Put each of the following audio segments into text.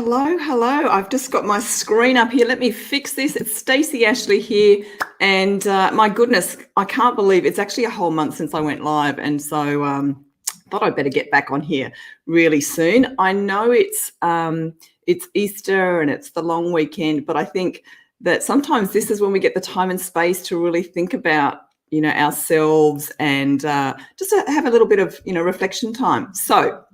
Hello. I've just got my screen up here. Let me fix this. It's Stacey Ashley here. And my goodness, I can't believe it's actually a whole month since I went live. And so thought I'd better get back on here really soon. I know it's Easter and it's the long weekend, but I think that sometimes this is when we get the time and space to really think about, ourselves and just to have a little bit of, reflection time. So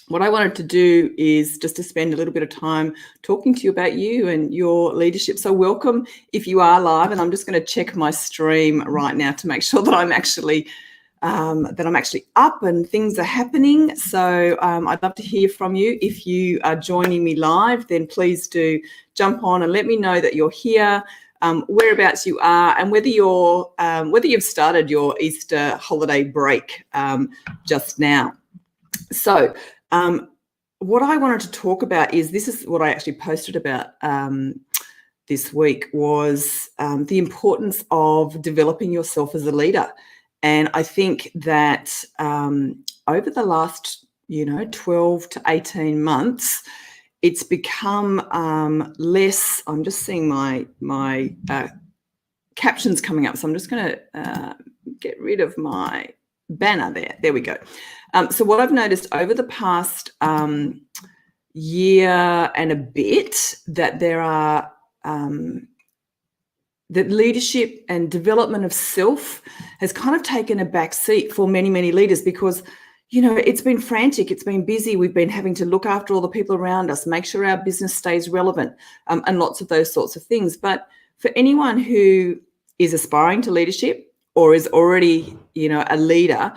what I wanted to do is just to spend a little bit of time talking to you about you and your leadership. So welcome if you are live, and I'm just going to check my stream right now to make sure that I'm actually up and things are happening. So I'd love to hear from you. If you are joining me live, then please do jump on and let me know that you're here, whereabouts you are, and whether you've started your Easter holiday break just now. So what I wanted to talk about this is what I actually posted about this week was the importance of developing yourself as a leader. And I think that over the last, 12 to 18 months, it's become less. I'm just seeing my captions coming up. So I'm just going to get rid of my banner there. There we go. So what I've noticed over the past year and a bit, that there are that leadership and development of self has kind of taken a back seat for many, many leaders because, it's been frantic, it's been busy. We've been having to look after all the people around us, make sure our business stays relevant, and lots of those sorts of things. But for anyone who is aspiring to leadership or is already, a leader,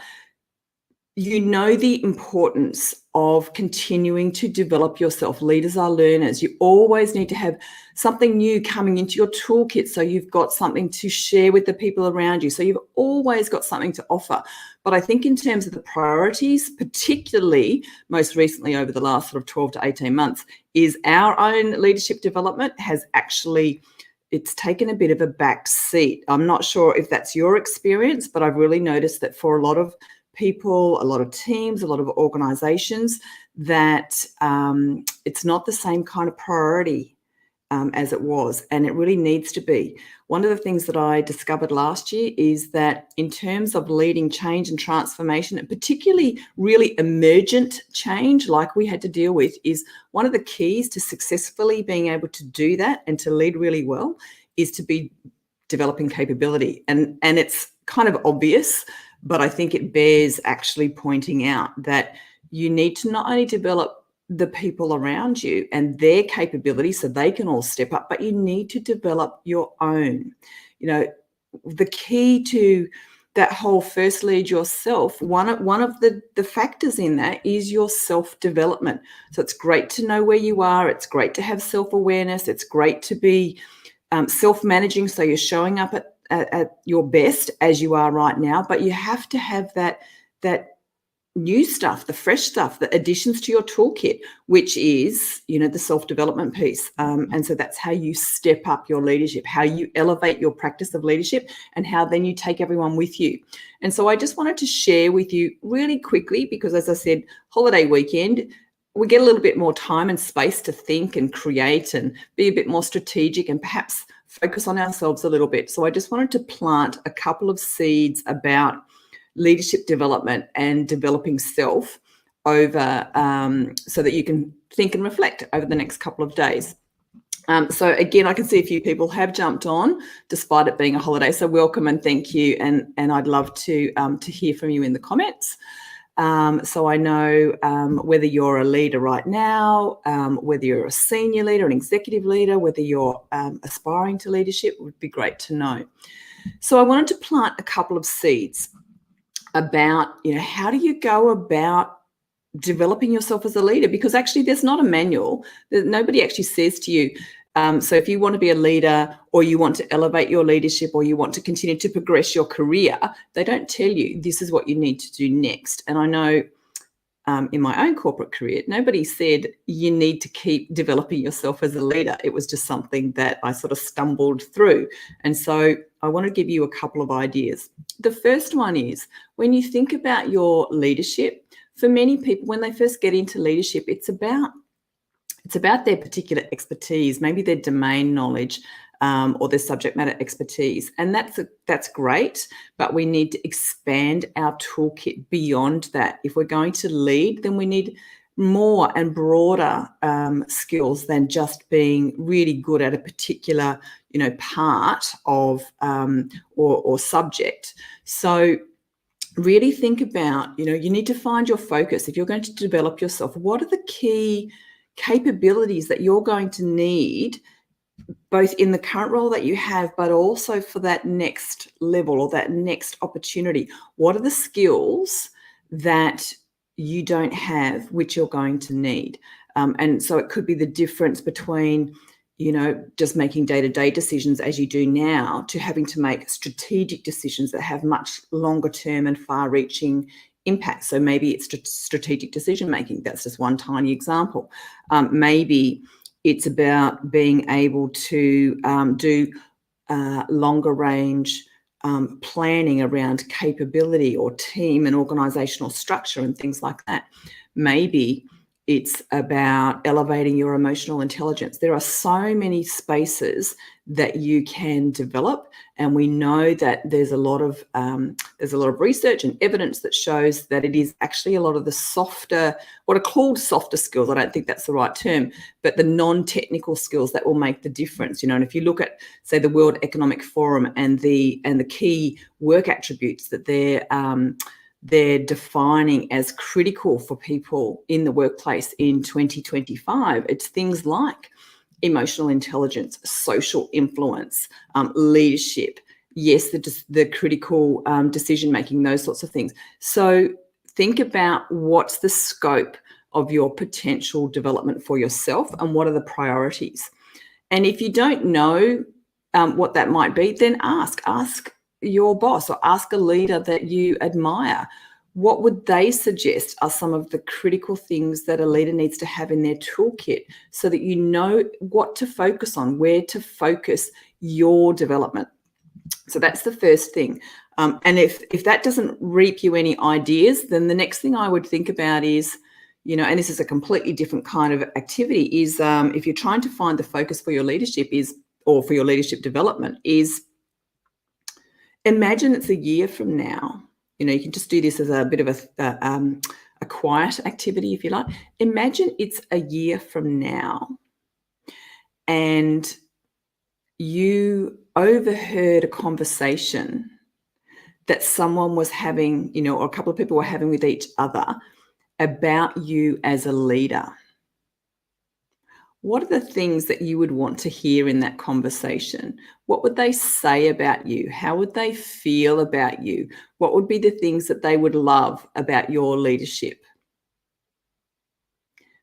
the importance of continuing to develop yourself. Leaders are learners. You always need to have something new coming into your toolkit so you've got something to share with the people around you. So you've always got something to offer. But I think in terms of the priorities, particularly most recently over the last sort of 12 to 18 months, is our own leadership development has actually, it's taken a bit of a back seat. I'm not sure if that's your experience, but I've really noticed that for a lot of people, a lot of teams, a lot of organizations, that it's not the same kind of priority as it was, and it really needs to be. One of the things that I discovered last year is that in terms of leading change and transformation, and particularly really emergent change like we had to deal with, is one of the keys to successfully being able to do that and to lead really well is to be developing capability. And it's kind of obvious, but I think it bears actually pointing out that you need to not only develop the people around you and their capability so they can all step up, but you need to develop your own. The key to that whole first lead yourself, one of the factors in that is your self-development. So it's great to know where you are. It's great to have self-awareness. It's great to be self-managing, so you're showing up at your best as you are right now, but you have to have that new stuff, the fresh stuff, the additions to your toolkit, which is, the self-development piece. And so that's how you step up your leadership, how you elevate your practice of leadership, and how then you take everyone with you. And so I just wanted to share with you really quickly, because as I said, holiday weekend, we get a little bit more time and space to think and create and be a bit more strategic and perhaps focus on ourselves a little bit. So I just wanted to plant a couple of seeds about leadership development and developing self over so that you can think and reflect over the next couple of days. So again, I can see a few people have jumped on despite it being a holiday. So welcome and thank you. And I'd love to hear from you in the comments. So I know whether you're a leader right now, whether you're a senior leader, an executive leader, whether you're aspiring to leadership, would be great to know. So I wanted to plant a couple of seeds about, how do you go about developing yourself as a leader? Because actually there's not a manual. Nobody actually says to you, so if you want to be a leader or you want to elevate your leadership or you want to continue to progress your career, they don't tell you this is what you need to do next. And I know in my own corporate career, nobody said you need to keep developing yourself as a leader. It was just something that I sort of stumbled through. And so I want to give you a couple of ideas. The first one is, when you think about your leadership, for many people, when they first get into leadership, it's about It's about their particular expertise, maybe their domain knowledge, or their subject matter expertise. And that's great, but we need to expand our toolkit beyond that. If we're going to lead, then we need more and broader skills than just being really good at a particular, part of or subject. So really think about, you need to find your focus. If you're going to develop yourself, what are the key capabilities that you're going to need, both in the current role that you have, but also for that next level or that next opportunity? What are the skills that you don't have, which you're going to need? And so it could be the difference between, just making day-to-day decisions as you do now, to having to make strategic decisions that have much longer term and far-reaching impact. So maybe it's strategic decision making. That's just one tiny example. Maybe it's about being able to do longer range planning around capability or team and organizational structure and things like that. Maybe it's about elevating your emotional intelligence. There are so many spaces that you can develop, and we know that there's a lot of research and evidence that shows that it is actually a lot of the softer, what are called softer skills. I don't think that's the right term, but the non-technical skills that will make the difference. And if you look at, say, the World Economic Forum and the key work attributes that they're defining as critical for people in the workplace in 2025, it's things like emotional intelligence, social influence, leadership, yes, the critical decision-making, those sorts of things. So think about what's the scope of your potential development for yourself and what are the priorities. And if you don't know what that might be, then ask your boss or ask a leader that you admire. What would they suggest are some of the critical things that a leader needs to have in their toolkit so that you know what to focus on, where to focus your development? So that's the first thing. And if that doesn't reap you any ideas, then the next thing I would think about is, and this is a completely different kind of activity, is if you're trying to find the focus for your leadership or for your leadership development, is imagine it's a year from now. You can just do this as a bit of a quiet activity, if you like. Imagine it's a year from now and you overheard a conversation that someone was having, or a couple of people were having with each other about you as a leader. What are the things that you would want to hear in that conversation? What would they say about you? How would they feel about you? What would be the things that they would love about your leadership?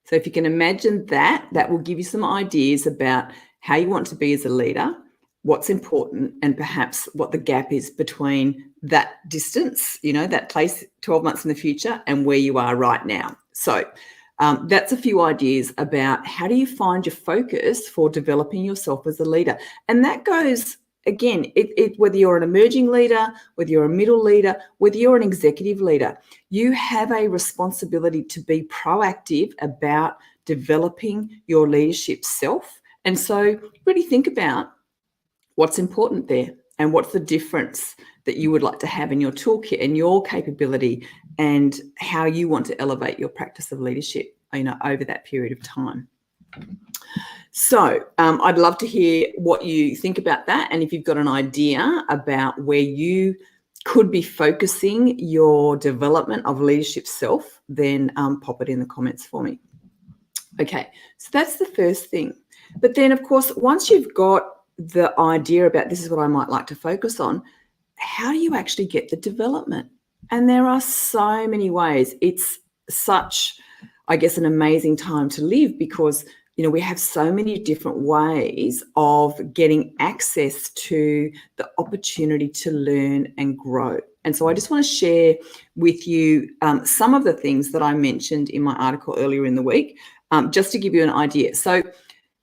So if you can imagine that will give you some ideas about how you want to be as a leader, what's important, and perhaps what the gap is between that distance, that place 12 months in the future and where you are right now. So that's a few ideas about how do you find your focus for developing yourself as a leader. And that goes, again, whether you're an emerging leader, whether you're a middle leader, whether you're an executive leader, you have a responsibility to be proactive about developing your leadership self. And so really think about what's important there and what's the difference that you would like to have in your toolkit and your capability and how you want to elevate your practice of leadership, over that period of time. So I'd love to hear what you think about that. And if you've got an idea about where you could be focusing your development of leadership self, then pop it in the comments for me. Okay, so that's the first thing. But then, of course, once you've got the idea about this is what I might like to focus on, how do you actually get the development? And there are so many ways. It's such, I guess, an amazing time to live because, we have so many different ways of getting access to the opportunity to learn and grow. And so I just want to share with you some of the things that I mentioned in my article earlier in the week, just to give you an idea. So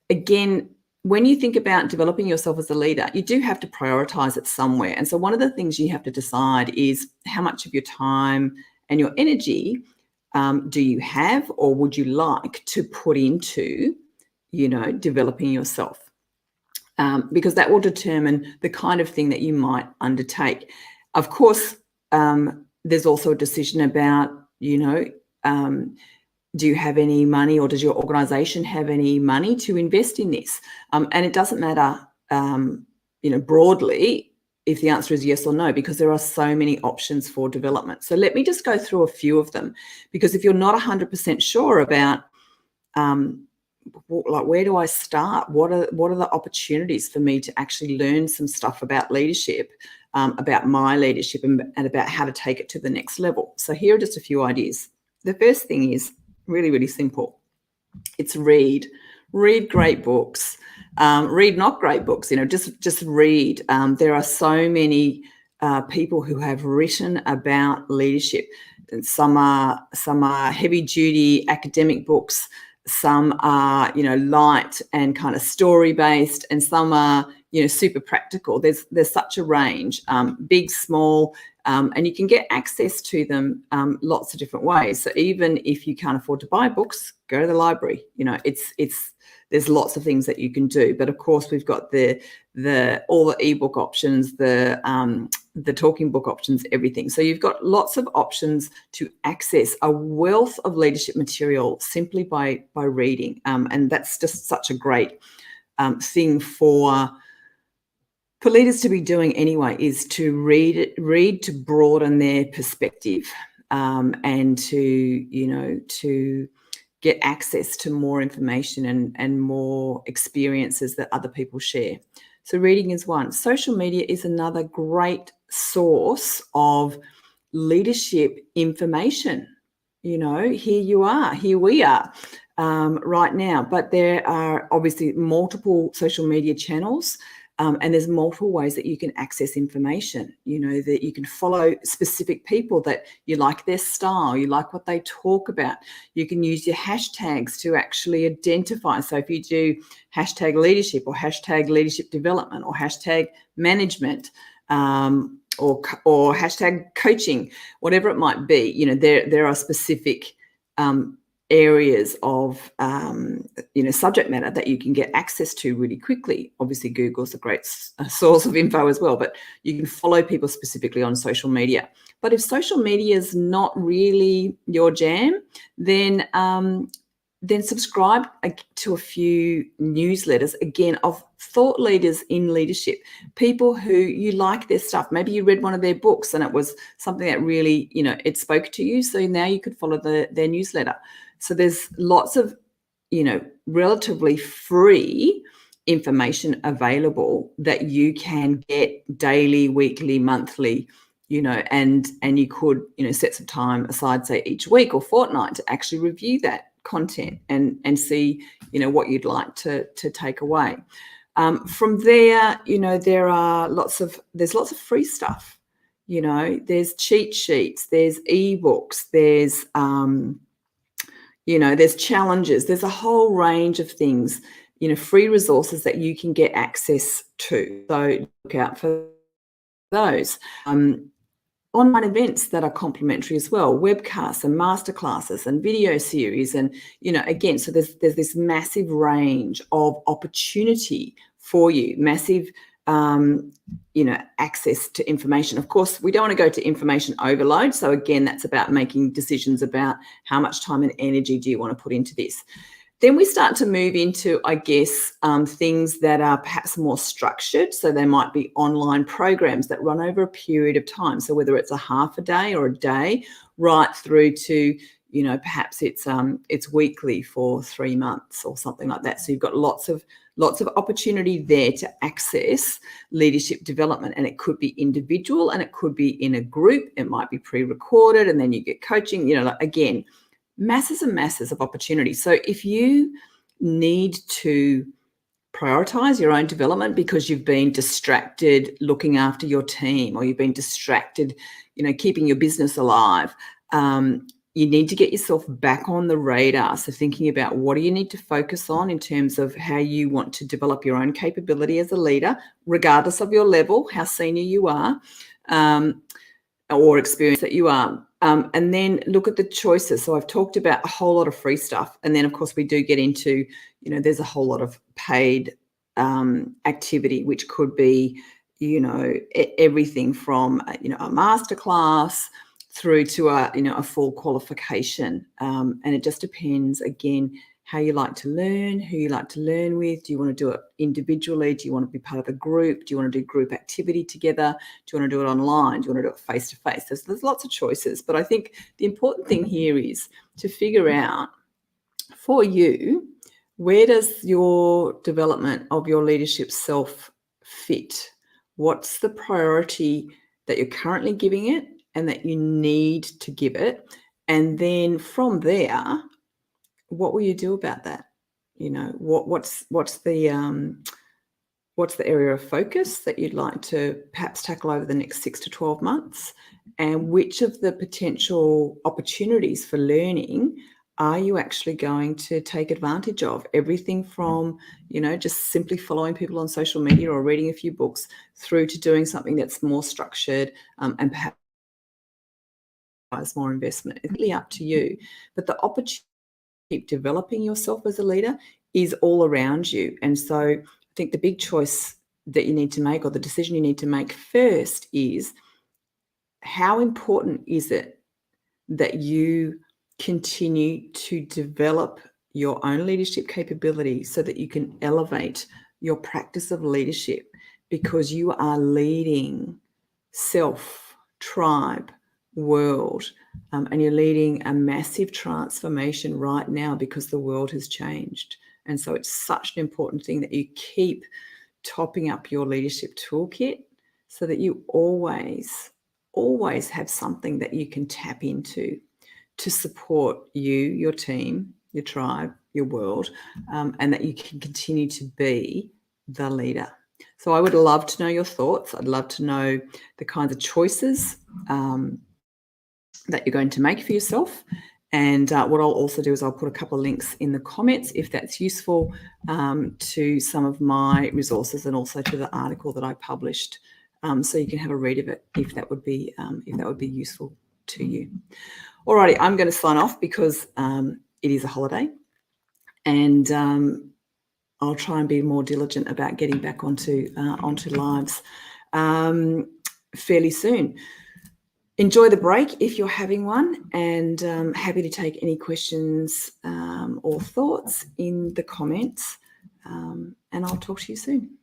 again, when you think about developing yourself as a leader, you do have to prioritize it somewhere. And so one of the things you have to decide is how much of your time and your energy do you have or would you like to put into developing yourself. Because that will determine the kind of thing that you might undertake. Of course, there's also a decision about, do you have any money, or does your organisation have any money to invest in this? And it doesn't matter, broadly, if the answer is yes or no, because there are so many options for development. So let me just go through a few of them, because if you're not 100% sure about, where do I start? What are the opportunities for me to actually learn some stuff about leadership, about my leadership, and about how to take it to the next level? So here are just a few ideas. The first thing is really, really simple. It's read great books, read not great books, just read. There are so many people who have written about leadership, and some are heavy duty academic books. Some are, light and kind of story based, and some are, super practical. There's such a range, big, small, and you can get access to them lots of different ways. So even if you can't afford to buy books, go to the library. There's lots of things that you can do. But of course, we've got all the ebook options, the talking book options, everything. So you've got lots of options to access a wealth of leadership material simply by reading. And that's just such a great thing for leaders to be doing anyway, is to read to broaden their perspective, and to get access to more information and more experiences that other people share. So reading is one. Social media is another great source of leadership information. Here we are right now, but there are obviously multiple social media channels. And there's multiple ways that you can access information, that you can follow specific people that you like their style, you like what they talk about. You can use your hashtags to actually identify. So if you do hashtag leadership, or hashtag leadership development, or hashtag management, or hashtag coaching, whatever it might be, there are specific areas of subject matter that you can get access to really quickly. Obviously, Google's a great source of info as well, but you can follow people specifically on social media. But if social media is not really your jam, then subscribe to a few newsletters, again, of thought leaders in leadership, people who you like their stuff. Maybe you read one of their books and it was something that really, it spoke to you. So now you could follow their newsletter. So there's lots of, relatively free information available that you can get daily, weekly, monthly, and you could, set some time aside, say each week or fortnight, to actually review that content and see, what you'd like to take away. From there, there's lots of free stuff. There's cheat sheets, there's ebooks, there's there's challenges, there's a whole range of things, free resources that you can get access to. So look out for those. Online events that are complimentary as well, webcasts and masterclasses and video series, and again, so there's this massive range of opportunity for you, massive access to information. Of course, we don't want to go to information overload. So again, that's about making decisions about how much time and energy do you want to put into this. Then we start to move into, I guess, things that are perhaps more structured. So they might be online programs that run over a period of time. So whether it's a half a day or a day, right through to, perhaps it's weekly for 3 months or something like that. So you've got lots of opportunity there to access leadership development, and it could be individual and it could be in a group. It might be pre-recorded, and then you get coaching. Again, masses and masses of opportunity. So if you need to prioritize your own development because you've been distracted looking after your team, or you've been distracted, keeping your business alive, you need to get yourself back on the radar. So thinking about what do you need to focus on in terms of how you want to develop your own capability as a leader, regardless of your level, how senior you are, or experience that you are. And then look at the choices. So I've talked about a whole lot of free stuff. And then, of course, we do get into, there's a whole lot of paid activity, which could be, everything from, a masterclass through to a full qualification. And it just depends, again, how you like to learn, who you like to learn with. Do you want to do it individually? Do you want to be part of a group? Do you want to do group activity together? Do you want to do it online? Do you want to do it face-to-face? There's lots of choices. But I think the important thing here is to figure out for you, where does your development of your leadership self fit? What's the priority that you're currently giving it and that you need to give it? And then from there, what will you do about that? What's the area of focus that you'd like to perhaps tackle over the next 6 to 12 months? And which of the potential opportunities for learning are you actually going to take advantage of? Everything from, just simply following people on social media or reading a few books through to doing something that's more structured and perhaps more investment. It's really up to you. But the opportunity keep developing yourself as a leader is all around you. And so I think the big choice that you need to make, or the decision you need to make first, is how important is it that you continue to develop your own leadership capability so that you can elevate your practice of leadership, because you are leading self, tribe, world, and you're leading a massive transformation right now because the world has changed. And so it's such an important thing that you keep topping up your leadership toolkit so that you always have something that you can tap into to support you, your team, your tribe, your world, and that you can continue to be the leader. So I would love to know your thoughts. I'd love to know the kinds of choices that you're going to make for yourself. And what I'll also do is I'll put a couple of links in the comments if that's useful, to some of my resources and also to the article that I published, so you can have a read of it if that would be useful to you. Alrighty, I'm going to sign off because it is a holiday, and I'll try and be more diligent about getting back onto lives fairly soon. Enjoy the break if you're having one, and happy to take any questions or thoughts in the comments, and I'll talk to you soon.